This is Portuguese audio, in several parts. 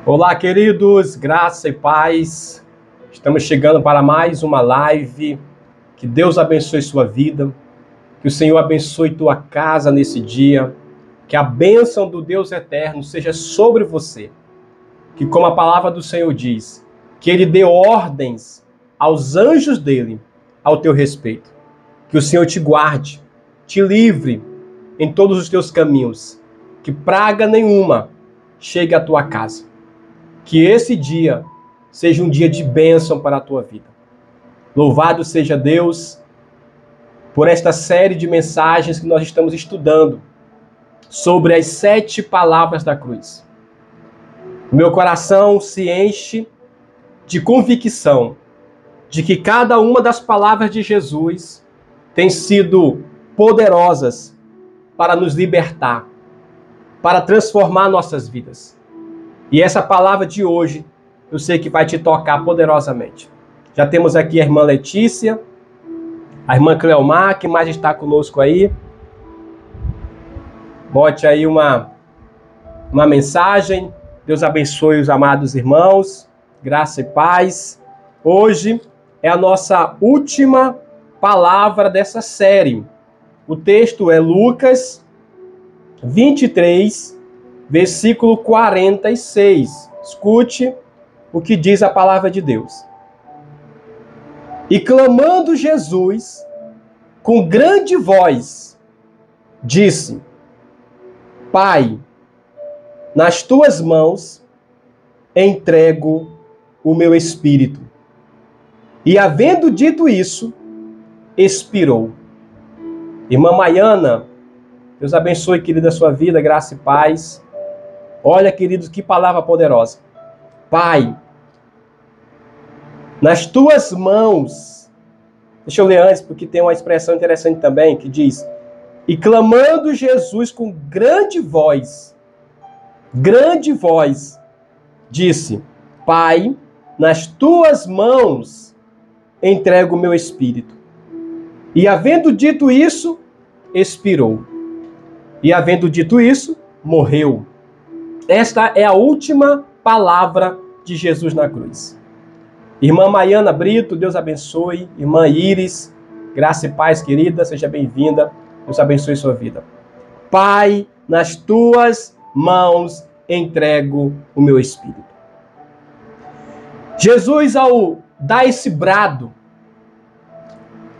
Olá, queridos, graça e paz. Estamos chegando para mais uma live. Que Deus abençoe sua vida, que o Senhor abençoe tua casa nesse dia, que a bênção do Deus eterno seja sobre você, que, como a palavra do Senhor diz, que Ele dê ordens aos anjos dele ao teu respeito, que o Senhor te guarde, te livre em todos os teus caminhos, que praga nenhuma chegue à tua casa. Que esse dia seja um dia de bênção para a tua vida. Louvado seja Deus por esta série de mensagens que nós estamos estudando sobre as 7 palavras da cruz. Meu coração se enche de convicção de que cada uma das palavras de Jesus tem sido poderosas para nos libertar, para transformar nossas vidas. E essa palavra de hoje, eu sei que vai te tocar poderosamente. Já temos aqui a irmã Letícia, a irmã Cleomar, que mais está conosco aí. Bote aí uma mensagem. Deus abençoe os amados irmãos. Graça e paz. Hoje é a nossa última palavra dessa série. O texto é Lucas 23, versículo 46. Escute o que diz a palavra de Deus. E clamando Jesus, com grande voz, disse: Pai, nas tuas mãos entrego o meu espírito. E havendo dito isso, expirou. Irmã Maiana, Deus abençoe, querida, a sua vida, graça e paz. Olha, queridos, que palavra poderosa. Pai, nas tuas mãos. Deixa eu ler antes, porque tem uma expressão interessante também, que diz: e clamando Jesus com grande voz, disse: Pai, nas tuas mãos entrego o meu espírito. E havendo dito isso, expirou. E havendo dito isso, morreu. Esta é a última palavra de Jesus na cruz. Irmã Maiana Brito, Deus abençoe. Irmã Iris, graça e paz, querida, seja bem-vinda. Deus abençoe sua vida. Pai, nas tuas mãos entrego o meu espírito. Jesus, ao dar esse brado,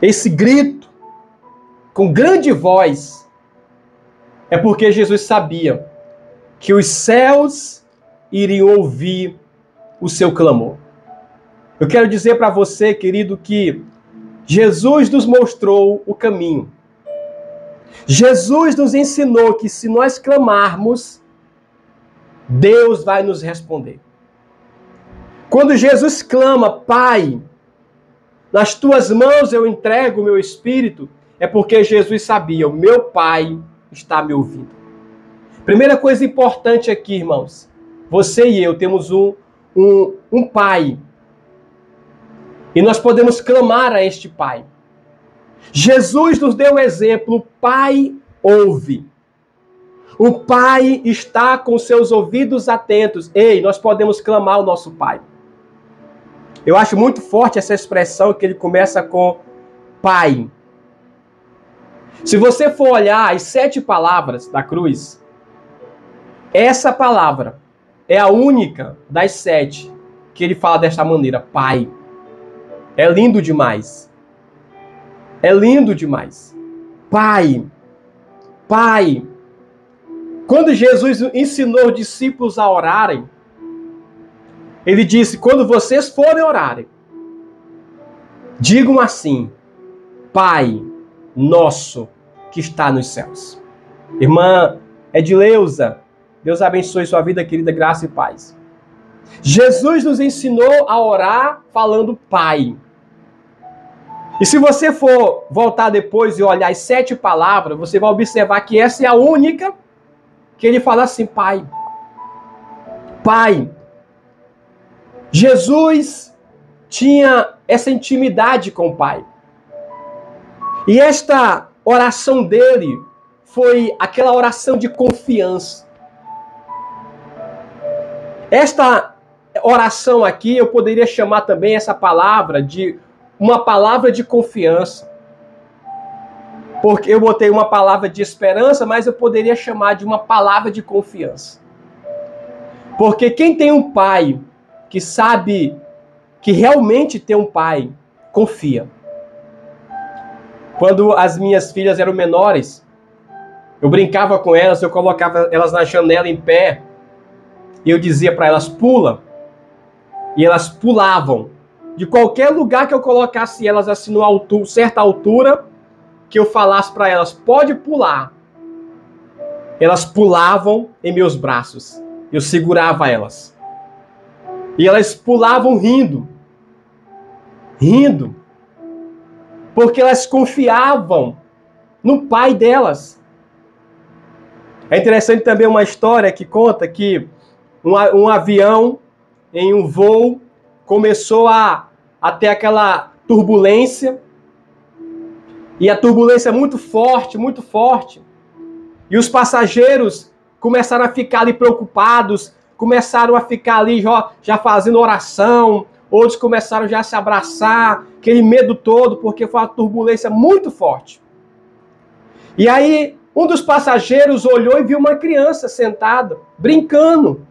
esse grito, com grande voz, é porque Jesus sabia que os céus iriam ouvir o seu clamor. Eu quero dizer para você, querido, que Jesus nos mostrou o caminho. Jesus nos ensinou que se nós clamarmos, Deus vai nos responder. Quando Jesus clama: Pai, nas tuas mãos eu entrego o meu espírito, é porque Jesus sabia: o meu Pai está me ouvindo. Primeira coisa importante aqui, irmãos, você e eu temos um Pai. E nós podemos clamar a este Pai. Jesus nos deu o exemplo: o Pai ouve. O Pai está com seus ouvidos atentos. Ei, nós podemos clamar ao nosso Pai. Eu acho muito forte essa expressão que ele começa com Pai. Se você for olhar as 7 palavras da cruz, essa palavra é a única das 7 que ele fala desta maneira: Pai. É lindo demais. É lindo demais. Pai. Pai. Quando Jesus ensinou os discípulos a orarem, ele disse: quando vocês forem orarem, digam assim: Pai nosso que está nos céus. Irmã Edileuza, Deus abençoe sua vida, querida, graça e paz. Jesus nos ensinou a orar falando Pai. E se você for voltar depois e olhar as 7 palavras, você vai observar que essa é a única que ele fala assim: Pai. Pai. Jesus tinha essa intimidade com o Pai. E esta oração dele foi aquela oração de confiança. Esta oração aqui, eu poderia chamar também essa palavra de uma palavra de confiança. Porque eu botei uma palavra de esperança, mas eu poderia chamar de uma palavra de confiança. Porque quem tem um pai que sabe que realmente tem um pai, confia. Quando as minhas filhas eram menores, eu brincava com elas, eu colocava elas na janela em pé, e eu dizia para elas, pula. E elas pulavam. De qualquer lugar que eu colocasse elas assim, numa certa altura, que eu falasse para elas, pode pular. Elas pulavam em meus braços. Eu segurava elas. E elas pulavam rindo. Rindo. Porque elas confiavam no pai delas. É interessante também uma história que conta que um avião, em um voo, começou a ter aquela turbulência. E a turbulência muito forte, muito forte. E os passageiros começaram a ficar ali preocupados, começaram a ficar ali já fazendo oração, outros começaram já a se abraçar, aquele medo todo, porque foi uma turbulência muito forte. E aí, um dos passageiros olhou e viu uma criança sentada, brincando,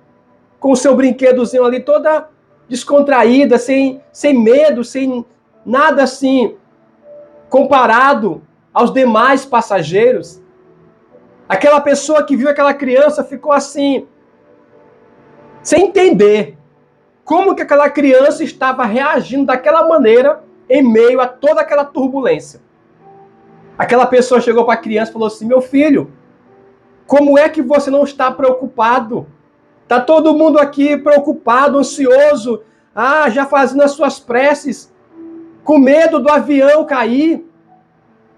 com o seu brinquedozinho ali, toda descontraída, sem medo, sem nada assim, comparado aos demais passageiros. Aquela pessoa que viu aquela criança ficou assim, sem entender como que aquela criança estava reagindo daquela maneira em meio a toda aquela turbulência. Aquela pessoa chegou para a criança e falou assim, meu filho, como é que você não está preocupado? Está todo mundo aqui preocupado, ansioso, já fazendo as suas preces, com medo do avião cair,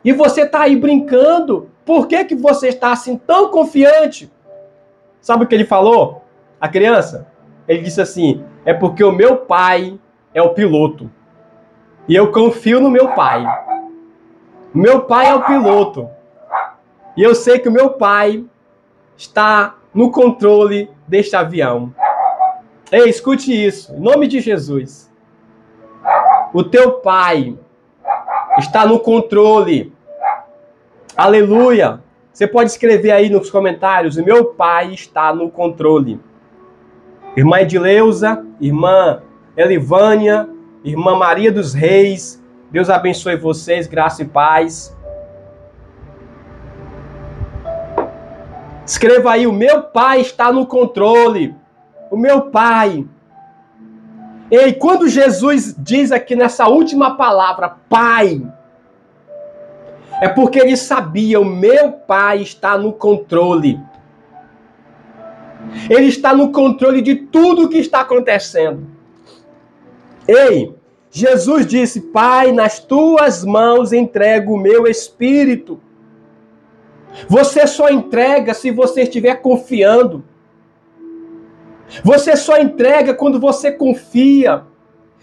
e você está aí brincando, por que você está assim tão confiante? Sabe o que ele falou? A criança? Ele disse assim, é porque o meu pai é o piloto, e eu confio no meu pai. O meu pai é o piloto, e eu sei que o meu pai está no controle deste avião. Ei, escute isso, em nome de Jesus. O teu pai está no controle. Aleluia. Você pode escrever aí nos comentários, o meu pai está no controle. Irmã Edileuza, irmã Elivânia, irmã Maria dos Reis, Deus abençoe vocês, graça e paz. Escreva aí, o meu pai está no controle. O meu pai. E quando Jesus diz aqui nessa última palavra, pai, é porque ele sabia, o meu pai está no controle. Ele está no controle de tudo o que está acontecendo. Ei, Jesus disse, pai, nas tuas mãos entrego o meu espírito. Você só entrega se você estiver confiando. Você só entrega quando você confia.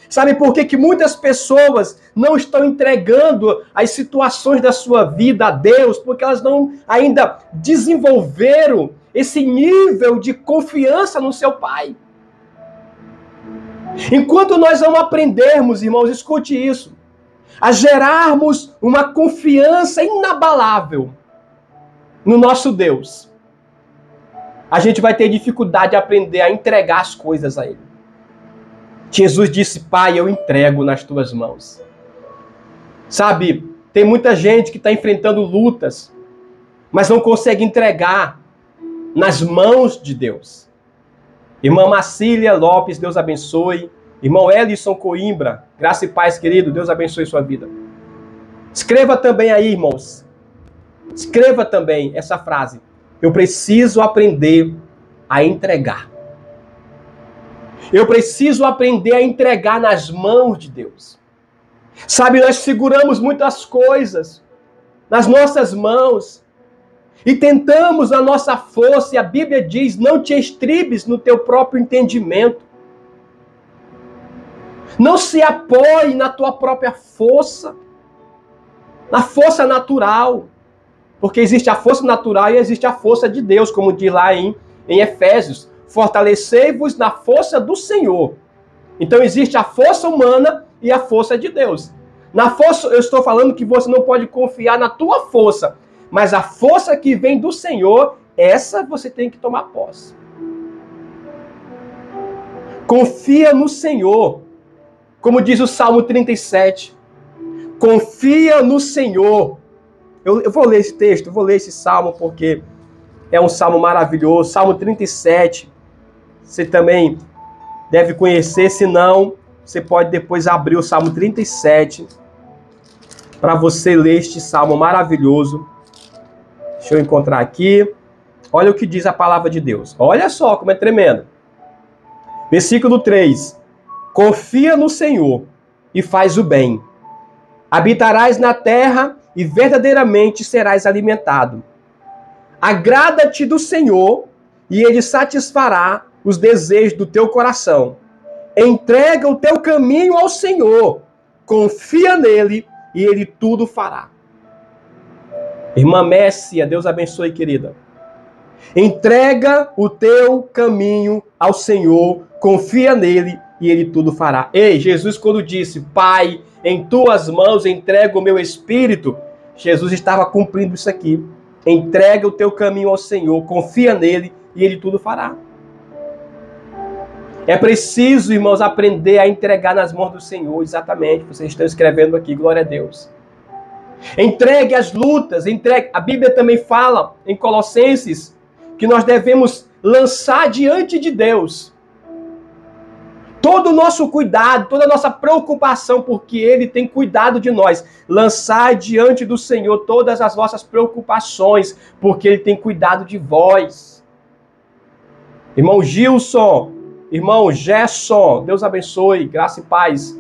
Sabe por que muitas pessoas não estão entregando as situações da sua vida a Deus? Porque elas não ainda desenvolveram esse nível de confiança no seu Pai. Enquanto nós não aprendermos, irmãos, escute isso, a gerarmos uma confiança inabalável no nosso Deus, a gente vai ter dificuldade de aprender a entregar as coisas a Ele. Jesus disse, pai, eu entrego nas tuas mãos. Sabe, tem muita gente que está enfrentando lutas, mas não consegue entregar nas mãos de Deus. Irmã Marcília Lopes, Deus abençoe. Irmão Ellison Coimbra, graça e paz, querido, Deus abençoe sua vida. Escreva também aí, irmãos. Escreva também essa frase. Eu preciso aprender a entregar. Eu preciso aprender a entregar nas mãos de Deus. Sabe, nós seguramos muitas coisas nas nossas mãos e tentamos a nossa força, e a Bíblia diz, não te estribes no teu próprio entendimento. Não se apoie na tua própria força, na força natural. Porque existe a força natural e existe a força de Deus, como diz lá em Efésios. fortalecei-vos na força do Senhor. Então existe a força humana e a força de Deus. Na força, eu estou falando que você não pode confiar na tua força, mas a força que vem do Senhor, essa você tem que tomar posse. Confia no Senhor, como diz o Salmo 37. Confia no Senhor. Eu vou ler esse texto, vou ler esse salmo porque é um salmo maravilhoso. Salmo 37. Você também deve conhecer, se não, você pode depois abrir o Salmo 37 para você ler este salmo maravilhoso. Deixa eu encontrar aqui. Olha o que diz a palavra de Deus. Olha só como é tremendo. Versículo 3. Confia no Senhor e faz o bem. Habitarás na terra e verdadeiramente serás alimentado. Agrada-te do Senhor e Ele satisfará os desejos do teu coração. Entrega o teu caminho ao Senhor. Confia nele e Ele tudo fará. Irmã Messia, Deus abençoe, querida. Entrega o teu caminho ao Senhor. Confia nele e Ele tudo fará. Ei, Jesus quando disse, Pai, em tuas mãos entrego o meu espírito, Jesus estava cumprindo isso aqui. Entrega o teu caminho ao Senhor, confia nele e Ele tudo fará. É preciso, irmãos, aprender a entregar nas mãos do Senhor, exatamente. Vocês estão escrevendo aqui, glória a Deus. Entregue as lutas, entregue. A Bíblia também fala em Colossenses que nós devemos lançar diante de Deus todo o nosso cuidado, toda a nossa preocupação, porque Ele tem cuidado de nós. Lançar diante do Senhor todas as vossas preocupações, porque Ele tem cuidado de vós. Irmão Gilson, irmão Gerson, Deus abençoe, graça e paz.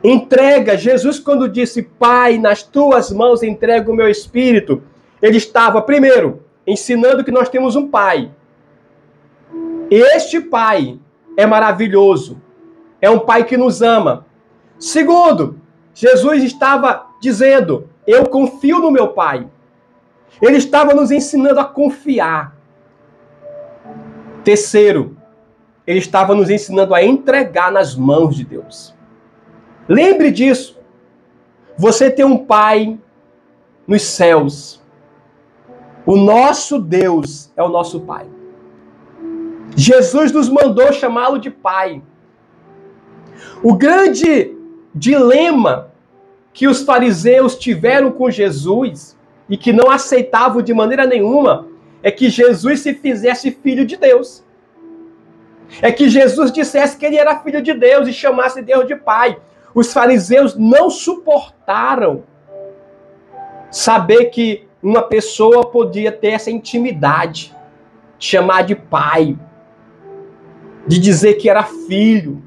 Entrega, Jesus quando disse, Pai, nas tuas mãos entrego o meu espírito, Ele estava, primeiro, ensinando que nós temos um Pai. Este Pai é maravilhoso. É um Pai que nos ama. Segundo, Jesus estava dizendo, eu confio no meu Pai. Ele estava nos ensinando a confiar. Terceiro, Ele estava nos ensinando a entregar nas mãos de Deus. Lembre disso. Você tem um Pai nos céus. O nosso Deus é o nosso Pai. Jesus nos mandou chamá-lo de Pai. O grande dilema que os fariseus tiveram com Jesus e que não aceitavam de maneira nenhuma é que Jesus se fizesse filho de Deus. É que Jesus dissesse que ele era filho de Deus e chamasse Deus de Pai. Os fariseus não suportaram saber que uma pessoa podia ter essa intimidade, chamar de pai, de dizer que era filho.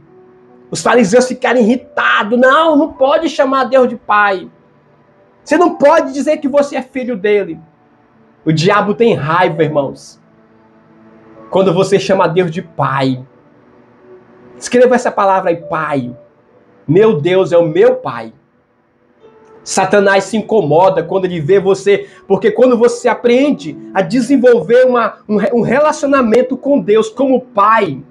Os fariseus ficaram irritados. Não pode chamar Deus de pai. Você não pode dizer que você é filho dele. O diabo tem raiva, irmãos, quando você chama Deus de pai. Escreva essa palavra aí, pai. Meu Deus é o meu pai. Satanás se incomoda quando ele vê você, porque quando você aprende a desenvolver um relacionamento com Deus como pai,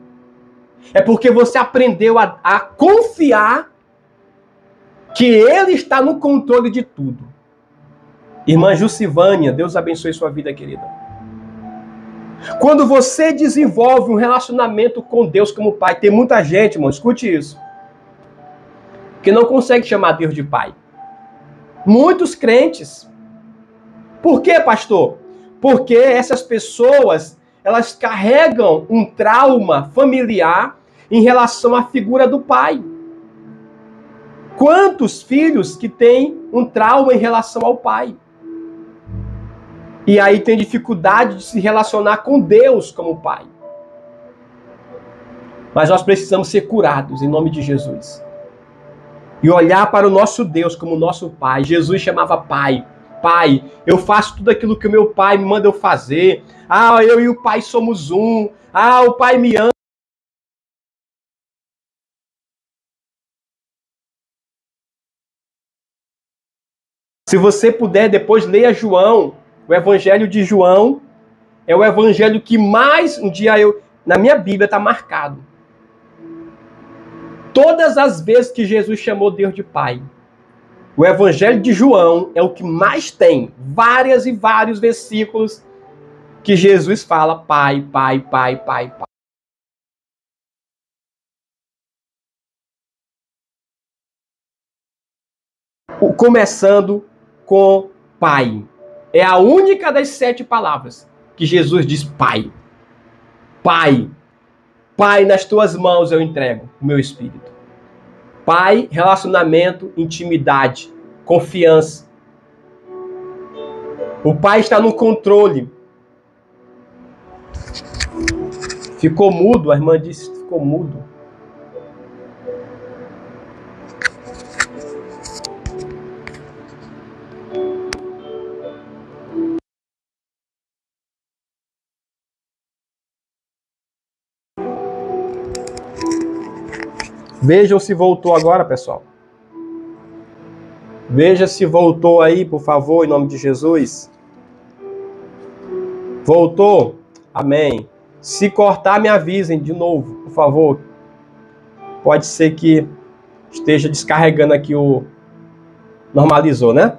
é porque você aprendeu a confiar que Ele está no controle de tudo. Irmã Jucivânia, Deus abençoe sua vida, querida. Quando você desenvolve um relacionamento com Deus como pai, tem muita gente, irmão, escute isso, que não consegue chamar Deus de pai. Muitos crentes. Por quê, pastor? Porque essas pessoas, elas carregam um trauma familiar em relação à figura do pai. Quantos filhos que têm um trauma em relação ao pai? E aí tem dificuldade de se relacionar com Deus como pai. Mas nós precisamos ser curados em nome de Jesus. E olhar para o nosso Deus como nosso pai. Jesus chamava pai. Pai, eu faço tudo aquilo que o meu pai me manda eu fazer. Eu e o pai somos um. O pai me ama. Se você puder, depois leia João. O Evangelho de João é o evangelho que mais... Um dia na minha Bíblia está marcado. Todas as vezes que Jesus chamou Deus de Pai. O Evangelho de João é o que mais tem várias e vários versículos que Jesus fala Pai, Pai, Pai, Pai, Pai. Começando com Pai. É a única das 7 palavras que Jesus diz Pai. Pai. Pai, nas tuas mãos eu entrego o meu espírito. Pai, relacionamento, intimidade, confiança. O Pai está no controle. Ficou mudo, a irmã disse que ficou mudo. Vejam se voltou agora, pessoal. Veja se voltou aí, por favor, em nome de Jesus. Voltou? Amém. Se cortar, me avisem de novo, por favor. Pode ser que esteja descarregando aqui o... Normalizou, né?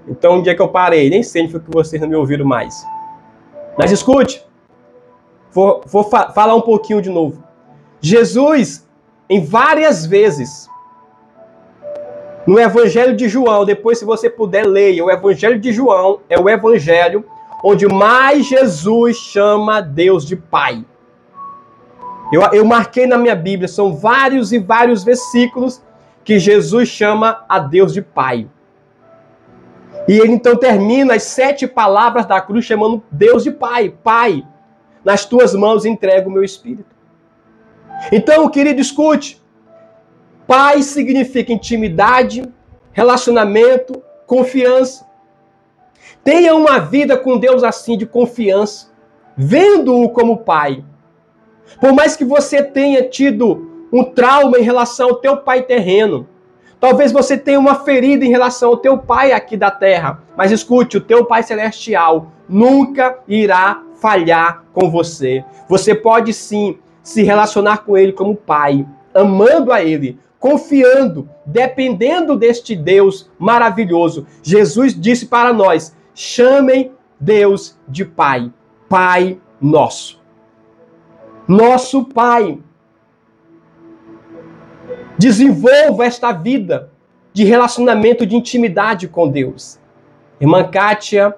Então, onde é que eu parei? Nem sei onde foi que vocês não me ouviram mais. Mas escute. Vou falar um pouquinho de novo. Jesus... Em várias vezes, no Evangelho de João, depois se você puder leia, o Evangelho de João é o Evangelho onde mais Jesus chama Deus de Pai. Eu marquei na minha Bíblia, são vários e vários versículos que Jesus chama a Deus de Pai. E ele então termina as 7 palavras da cruz chamando Deus de Pai. Pai, nas tuas mãos entrego o meu espírito. Então, querido, escute. Pai significa intimidade, relacionamento, confiança. Tenha uma vida com Deus assim, de confiança, vendo-o como Pai. Por mais que você tenha tido um trauma em relação ao teu pai terreno, talvez você tenha uma ferida em relação ao teu pai aqui da terra, mas escute, o teu Pai Celestial nunca irá falhar com você. Você pode sim se relacionar com Ele como Pai, amando a Ele, confiando, dependendo deste Deus maravilhoso. Jesus disse para nós, chamem Deus de Pai, Pai nosso. Nosso Pai. Desenvolva esta vida de relacionamento, de intimidade com Deus. Irmã Kátia,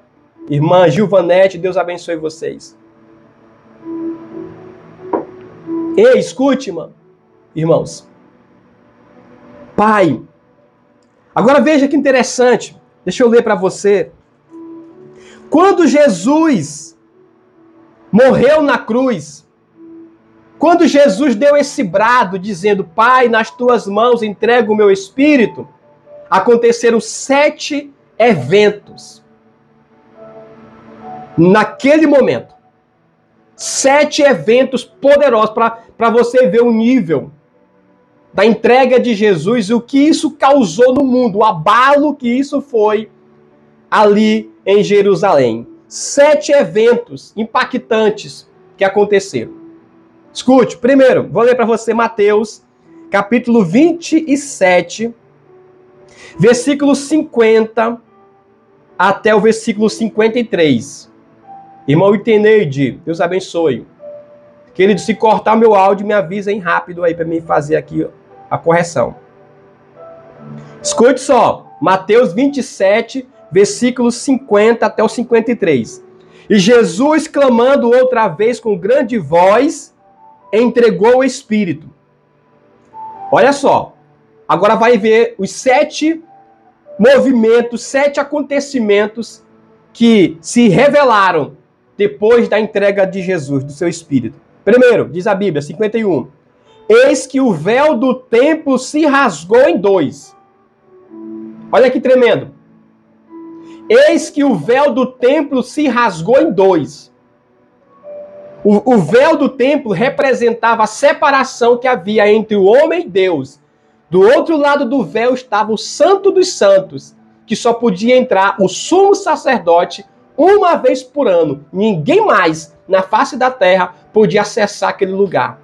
irmã Gilvanete, Deus abençoe vocês. Ei, escute, irmãos. Pai. Agora veja que interessante. Deixa eu ler para você. Quando Jesus morreu na cruz, quando Jesus deu esse brado dizendo, Pai, nas tuas mãos entrego o meu espírito, aconteceram 7 eventos. Naquele momento. 7 eventos poderosos para você ver o nível da entrega de Jesus e o que isso causou no mundo, o abalo que isso foi ali em Jerusalém. 7 eventos impactantes que aconteceram. Escute, primeiro, vou ler para você Mateus, capítulo 27, versículo 50 até o versículo 53. Irmão Iteneide, Deus abençoe. Querido, se cortar meu áudio, me avisem rápido aí para mim fazer aqui a correção. Escute só, Mateus 27, versículos 50 até o 53. E Jesus, clamando outra vez com grande voz, entregou o Espírito. Olha só, agora vai ver os 7 movimentos, 7 acontecimentos que se revelaram depois da entrega de Jesus, do seu Espírito. Primeiro, diz a Bíblia, 51. Eis que o véu do templo se rasgou em 2. Olha que tremendo. Eis que o véu do templo se rasgou em 2. O véu do templo representava a separação que havia entre o homem e Deus. Do outro lado do véu estava o Santo dos Santos, que só podia entrar o sumo sacerdote uma vez por ano. Ninguém mais na face da terra podia acessar aquele lugar.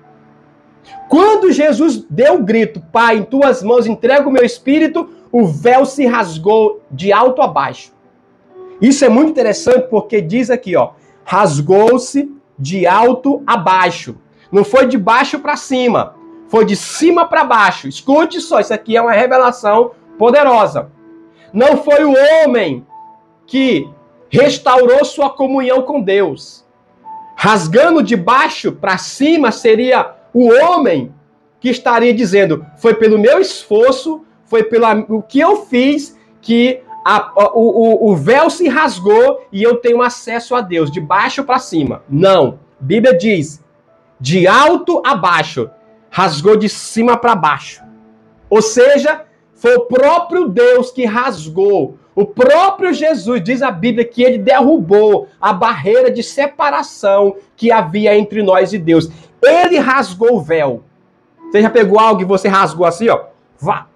Quando Jesus deu o grito, Pai, em tuas mãos entrego o meu espírito, o véu se rasgou de alto a baixo. Isso é muito interessante porque diz aqui, ó, rasgou-se de alto a baixo. Não foi de baixo para cima, foi de cima para baixo. Escute só, isso aqui é uma revelação poderosa. Não foi o homem que restaurou sua comunhão com Deus. Rasgando de baixo para cima seria o homem que estaria dizendo, foi pelo meu esforço, foi pelo que eu fiz que o véu se rasgou e eu tenho acesso a Deus, de baixo para cima. Não. A Bíblia diz, de alto a baixo, rasgou de cima para baixo. Ou seja, foi o próprio Deus que rasgou. O próprio Jesus, diz a Bíblia, que ele derrubou a barreira de separação que havia entre nós e Deus. Ele rasgou o véu. Você já pegou algo e você rasgou assim, ó? Vá.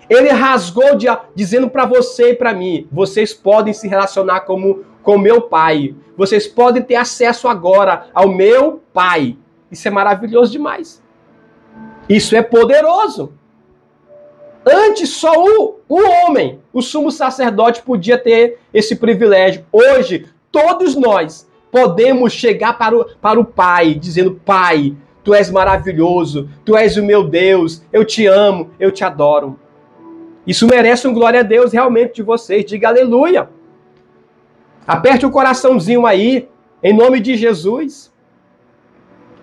Ele rasgou dizendo para você e para mim, vocês podem se relacionar com meu Pai. Vocês podem ter acesso agora ao meu Pai. Isso é maravilhoso demais. Isso é poderoso. Antes, só o homem, o sumo sacerdote, podia ter esse privilégio. Hoje, todos nós podemos chegar para o Pai, dizendo, Pai, Tu és maravilhoso, Tu és o meu Deus, eu te amo, eu te adoro. Isso merece um glória a Deus realmente de vocês. Diga aleluia. Aperte o coraçãozinho aí, em nome de Jesus.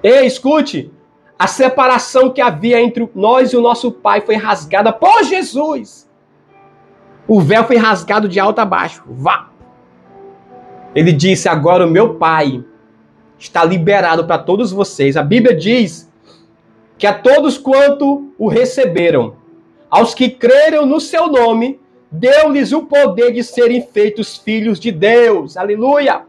Ei, escute. A separação que havia entre nós e o nosso Pai foi rasgada por Jesus. O véu foi rasgado de alto a baixo. Vá. Ele disse, agora o meu Pai está liberado para todos vocês. A Bíblia diz que a todos quanto o receberam, aos que creram no seu nome, deu-lhes o poder de serem feitos filhos de Deus. Aleluia!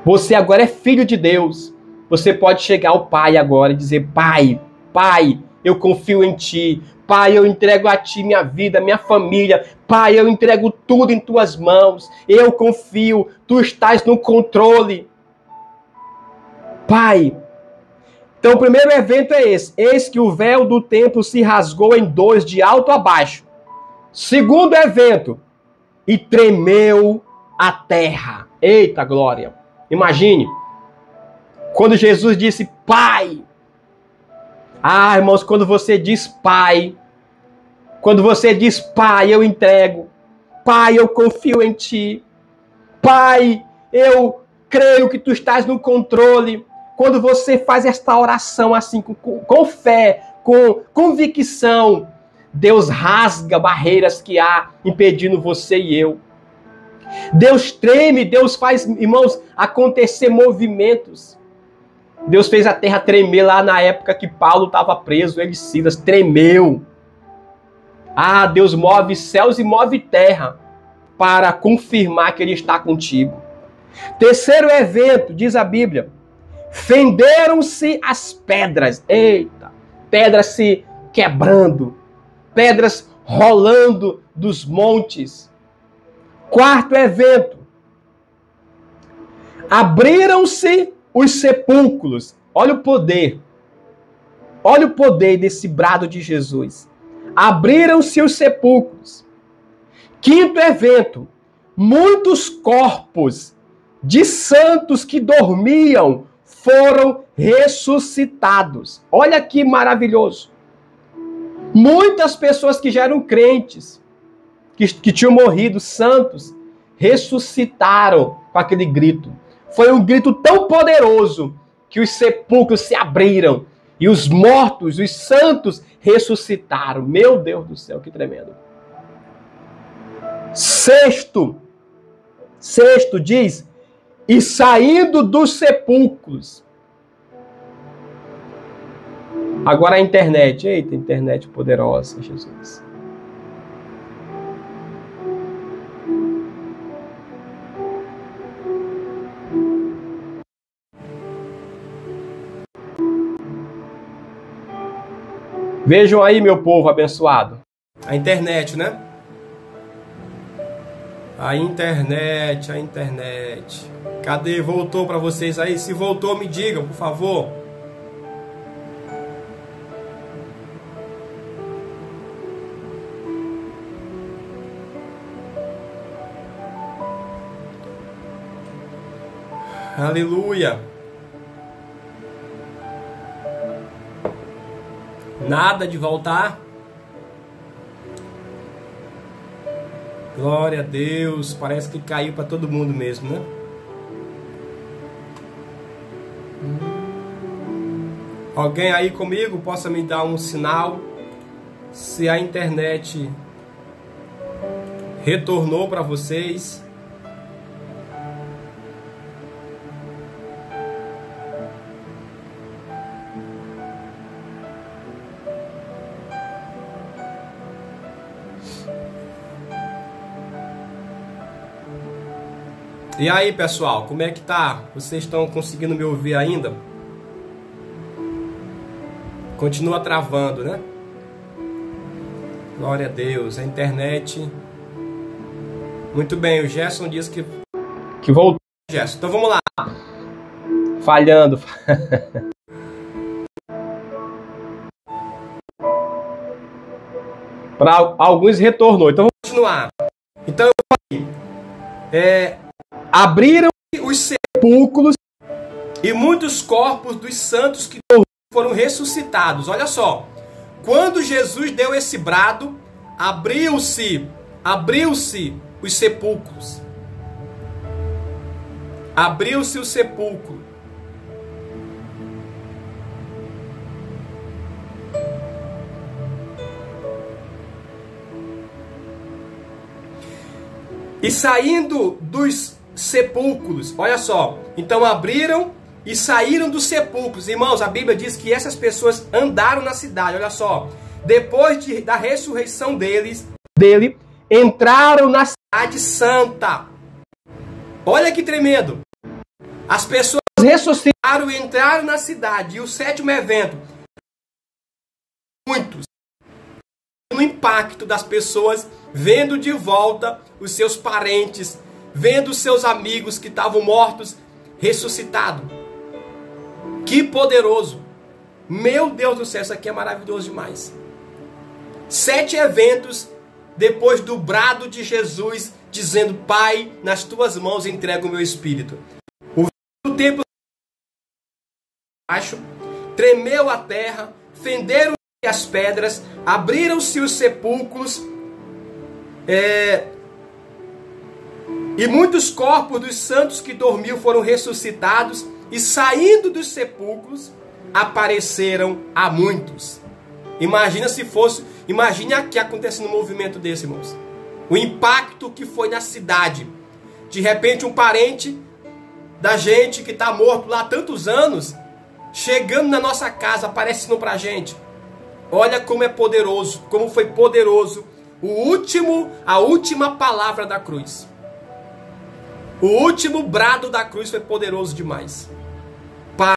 Você agora é filho de Deus. Você pode chegar ao Pai agora e dizer, Pai, Pai, eu confio em Ti. Pai, eu entrego a Ti minha vida, minha família. Pai, eu entrego tudo em Tuas mãos. Eu confio, Tu estás no controle. Pai, então o primeiro evento é esse. Eis que o véu do templo se rasgou em dois, de alto a baixo. Segundo evento, e tremeu a terra. Eita glória! Imagine, quando Jesus disse Pai. Ah, irmãos, quando você diz Pai, quando você diz Pai, eu entrego. Pai, eu confio em Ti. Pai, eu creio que Tu estás no controle. Quando você faz esta oração assim, com fé, com convicção, Deus rasga barreiras que há impedindo você e eu. Deus treme, Deus faz, irmãos, acontecer movimentos. Deus fez a terra tremer lá na época que Paulo estava preso, ele e Silas, tremeu. Ah, Deus move céus e move terra para confirmar que Ele está contigo. Terceiro evento, diz a Bíblia, fenderam-se as pedras. Eita, pedras se quebrando, pedras rolando dos montes. Quarto evento, abriram-se os sepulcros. Olha o poder desse brado de Jesus. Abriram-se os sepulcros. Quinto evento, muitos corpos de santos que dormiam foram ressuscitados. Olha que maravilhoso. Muitas pessoas que já eram crentes, que tinham morrido, santos, ressuscitaram com aquele grito. Foi um grito tão poderoso que os sepulcros se abriram e os mortos, os santos, ressuscitaram. Meu Deus do céu, que tremendo. Sexto diz, e saindo dos sepulcros. Agora a internet. Eita, internet poderosa, Jesus. Vejam aí, meu povo abençoado. A internet, né? A internet, a internet. Cadê? Voltou para vocês aí? Se voltou, me digam, por favor. Aleluia. Nada de voltar. Glória a Deus. Parece que caiu para todo mundo mesmo, né? Alguém aí comigo possa me dar um sinal se a internet retornou para vocês? E aí, pessoal, como é que tá? Vocês estão conseguindo me ouvir ainda? Continua travando, né? Glória a Deus, a internet. Muito bem, o Gerson disse que voltou. Gerson, então vamos lá. Falhando. Para alguns retornou. Então vamos continuar. Então eu falei, abriram os sepulcros e muitos corpos dos santos que foram ressuscitados. Olha só, quando Jesus deu esse brado, abriu-se os sepulcros. Abriu-se o sepulcro. E saindo dos sepulcros, olha só, então abriram e saíram dos sepulcros. Irmãos, a Bíblia diz que essas pessoas andaram na cidade, olha só. Depois da ressurreição dele, entraram na cidade santa. Olha que tremendo. As pessoas ressuscitaram e entraram na cidade. E o sétimo evento, muitos, no impacto das pessoas vendo de volta os seus parentes, vendo os seus amigos que estavam mortos, ressuscitados. Que poderoso! Meu Deus do céu, isso aqui é maravilhoso demais. 7 eventos depois do brado de Jesus, dizendo: Pai, nas tuas mãos entrego o meu espírito. O templo baixo, tremeu a terra, fenderam as pedras, abriram-se os sepulcros, e muitos corpos dos santos que dormiam foram ressuscitados, e saindo dos sepulcros, apareceram a muitos. Imagine aqui acontecendo um movimento desse, irmãos. O impacto que foi na cidade. De repente um parente da gente que está morto lá há tantos anos, chegando na nossa casa, aparecendo pra gente. Olha como é poderoso, como foi poderoso a última palavra da cruz. O último brado da cruz foi poderoso demais. Pai,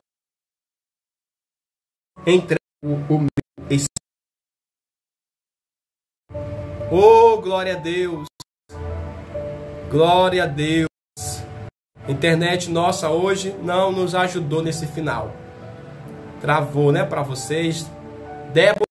entrego o meu espírito. Oh, glória a Deus. Glória a Deus. A internet nossa hoje não nos ajudou nesse final. Travou, né, para vocês. Débora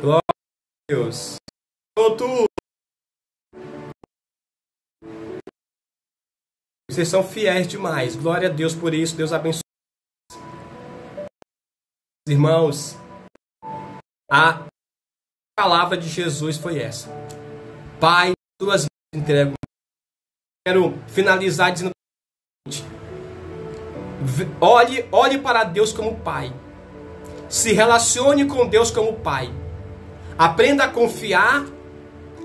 Glória a Deus. Tudo. Vocês são fiéis demais. Glória a Deus por isso. Deus abençoe. Irmãos, a palavra de Jesus foi essa. Pai, tuas mãos entrego. Quero finalizar dizendo: olhe para Deus como Pai. Se relacione com Deus como Pai. Aprenda a confiar.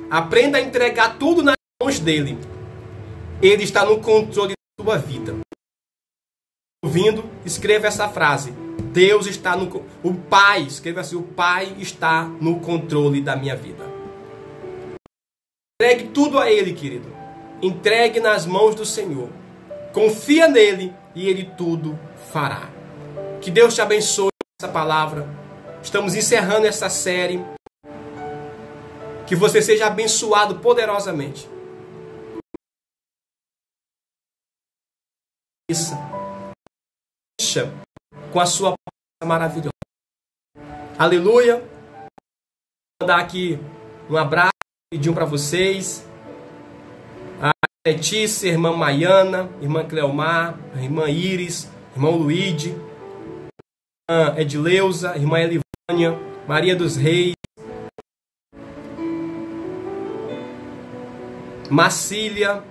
Aprenda a entregar tudo nas mãos dele. Ele está no controle da tua vida. Ouvindo, escreva essa frase. Deus está no... O Pai, escreva assim: o Pai está no controle da minha vida. Entregue tudo a Ele, querido. Entregue nas mãos do Senhor. Confia nele e Ele tudo fará. Que Deus te abençoe com essa palavra. Estamos encerrando essa série. Que você seja abençoado poderosamente. Com a sua palavra maravilhosa. Aleluia. Vou dar aqui um abraço, pedir para vocês. A Letícia, irmã Maiana, irmã Cleomar, a irmã Iris, irmão Luíde, irmã Edileuza, irmã Elivânia, Maria dos Reis, Marcília,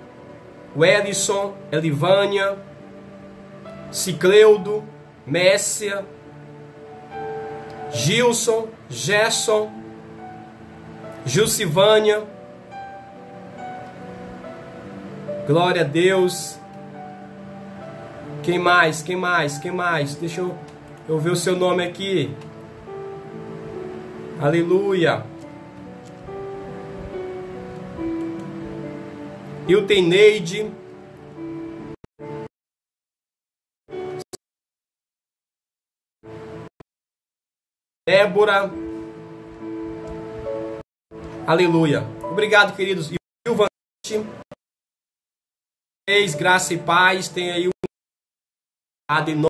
Wellison, Elivânia, Cicleudo, Messia, Gilson, Gerson, Gilcivânia. Glória a Deus. Quem mais? Quem mais? Quem mais? Deixa eu ver o seu nome aqui. Aleluia. Ilteneide. Débora. Aleluia. Obrigado, queridos. E o graça e paz. Tem aí um em nome